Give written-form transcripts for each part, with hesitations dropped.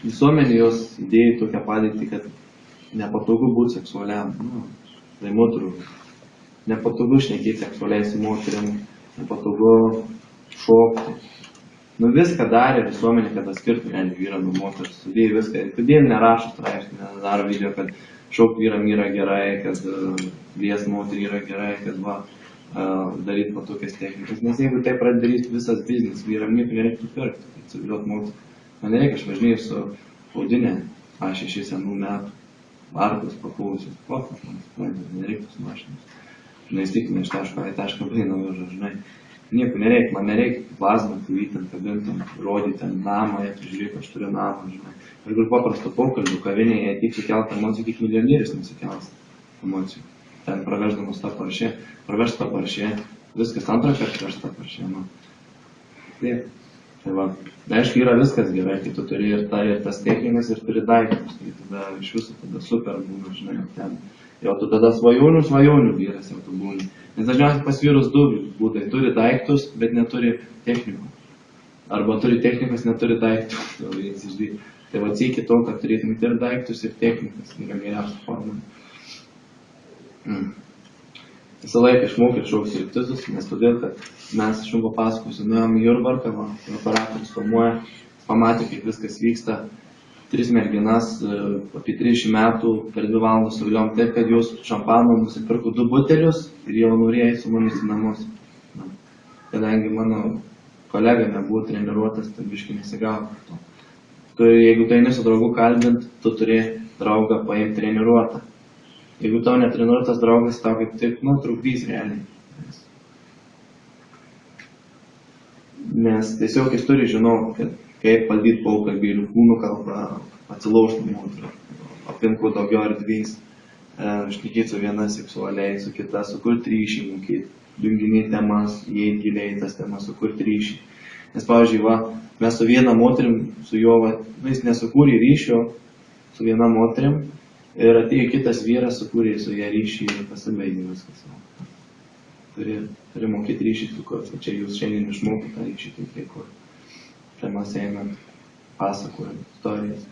visuomenė jos idėjai tokią padėtį, kad nepatogu būti seksualiam. Tai moterų. Nepatogu šnekėti seksualiai su moteriam, nepatogu šokti. Viską darė visuomenė, kad atskirtų vyrą nuo moters. Sudėjai viską. Kodėl nerašo straipsnį, nedaro video, kad šok vyram yra gerai, kad lies moterį yra gerai, kad daryti po tokias technikas. Nes jeigu tai pradėti visas biznis, vyram nieko nereiktų pirkti, kad civiliuot moterį. Man nereikia, aš važinėjau su audinė A6 senų metų. Arkos paklausiu. Kokios man nereiktų su mašinos. Įstikime iš taško į tašką B nuvažiuoju, žinai. Nieko nereikia, man nereikia plazmą, klytam, kabintam, rodyti ten namą, žiūrėk, aš turiu namą, žinai. Aš galiu paprasto pokalbių, kavinėje tik sukelt emocijų, kiek milijonierius nesikels emocijų. Ten praveždamas tą parašė, pravežt tą parašė, viskas antrą kartą pravežt tą parašė, Taip. Tai va, aišku, yra viskas gerai, kai tu turi ir tas technikas ir turi daiktus, tai tada iš viso tada super būna, žinai, ten. Jau tu tada svajonių vyras jau tu būni. Nes dažniausiai pas vyrus du būdai. Turi daiktus, bet neturi technikų. Arba turi technikas, neturi daiktus. Tai va sieki to, kad turėtum ir daiktus, ir technikas. Yra geriausia forma. Visą laiką išmokyti šokti striptizus, nes todėl, kad mes aš jums papasakosiu, nuėjom į Jurbarką, operatorius filmuoja, pamatė, kaip viskas vyksta. 3 merginas apie 30 metų per 2 valandas suviliom taip, kad jūs šampano nusipirko 2 butelius ir jau norėjai su mumis į namus. Kadangi mano kolega nebuvo treniruotas, tai biškai nesigavo. Jeigu tu eini su draugu kalbint, tu turi draugą paimti treniruotą. Jeigu tau netreniruotas draugas, tau kaip tik, trukdys realiai. Nes tiesiog jis turi žinoti, kaip valdyti pokalbį ir kūnų kalbą, atsilaužti moterį, aplinkų daugiau erdvės, šnekėti su viena seksualiai, su kita, sukurti ryšį, mokėti, junginėti temas, įeiti giliai tas temas, sukurti ryšį. Nes, pavyzdžiui, mes su viena moterim, su juo, jis nesukūrė ryšio su viena moterim ir atėjo kitas vyras, sukūrė su ją ryšį ir pasibaigė viskas. Turi mokėti ryšį, čia jūs šiandien išmokite tą ryšį, tai kai kur. Tai mes einam, pasakojam istorijas.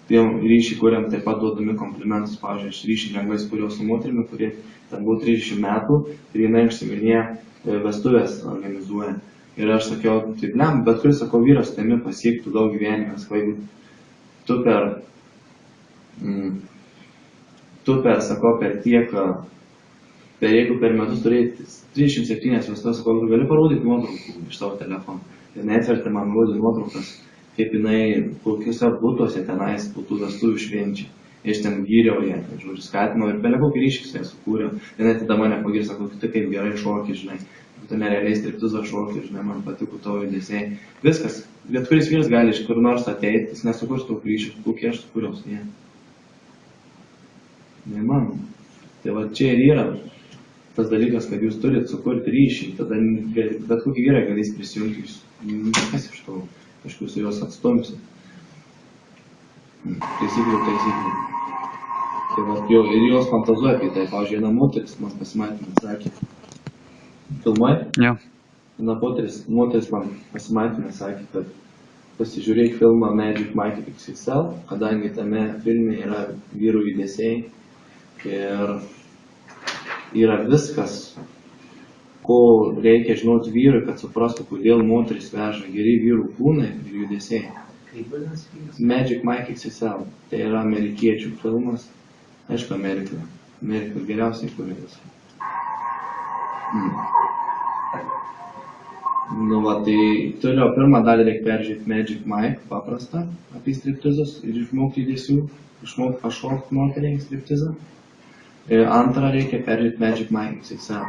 Ryšį kuriam taip pat duodami komplimentus, pavyzdžiui, aš ryšį lengvai skūriau su moterimi, kurie ten buvo 30 metų ir jinai užsiminėja vestuvės organizuoja. Ir aš sakiau, taip lem, bet kuris, sakau, vyras tami pasiektų daug gyvenimas, jeigu tu sakau, per tiek, jeigu per metus turėti 37 vestuvės, sakau, gali parodyti nuotraukų iš savo telefono. Ir neatvertė man rodė nuotraukas, kaip jinai kokiuose būtuose tenais po tų vestuvių švenčia. Iš ten gyriau ją, žodžiu, skatinau ir belia kokį ryšį su ją sukūriau. Jinai tada mane pagir, sako, tu kaip gerai šoki, žinai. Tu nerealiai striptizą šoki, žinai, man patiko tavo judesiai. Viskas, bet kuris vyras gali iš kur nors ateiti, jis nesukurs tokį ryšį, kokį aš sukūriau su ją. Neįmanoma. Tai va čia ir yra tas dalykas, kad jūs turit sukurti ryšį, tada bet kokį vyrą galės prisijungti, kas iš to, kažkur su jos atstumsi. Taisyklių. Tai va, ir jos fantazuoja apie tai, pavyzdžiui, viena moteris man pasimatymą sakė. Filmai? Jo. Viena moteris man pasimatymą sakė, kad pasižiūrėk filmą Magic Mike XXL, kadangi tame filme yra vyrų judesiai ir yra viskas, ko reikia žinoti vyrui, kad suprastų, kodėl moteris veža geri vyrų kūnai ir judesiai. Magic Mike XXL. Tai yra amerikiečių filmas. Aišku, Amerika geriausiai kuria visą. Tai turiu pirmą dalį reikia peržiūrėti Magic Mike, paprastą, apie striptizus ir išmokti judesių, išmokti pašokti moteriai striptizą. Ir antrą reikia peržiūrėti Magic Mike XXL.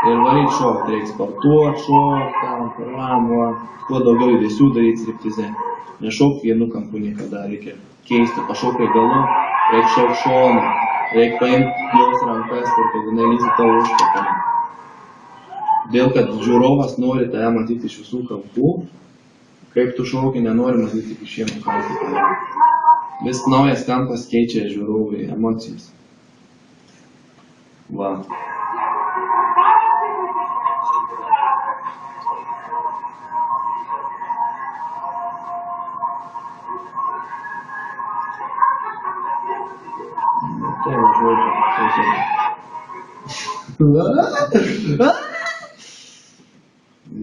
Ir varyti šokti, reikia sportuoti, šokti, kuo daugiau judesių daryti striptize. Nešokti vienu kampu niekada, reikia keisti, pašokai galu, reikia šokti šoną, reikia paimti jos rankas ir kad jinai lysi tavo užpakalį. Dėl kad žiūrovas nori tave matyti iš visų kampų, kaip tu šoki nenori matyti tik iš vieno kampo. Vis naujas kampas keičia žiūrovui emocijas. Va. Tai žodžiu,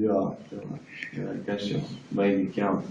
jo, tai va, kas jau baigi kelt.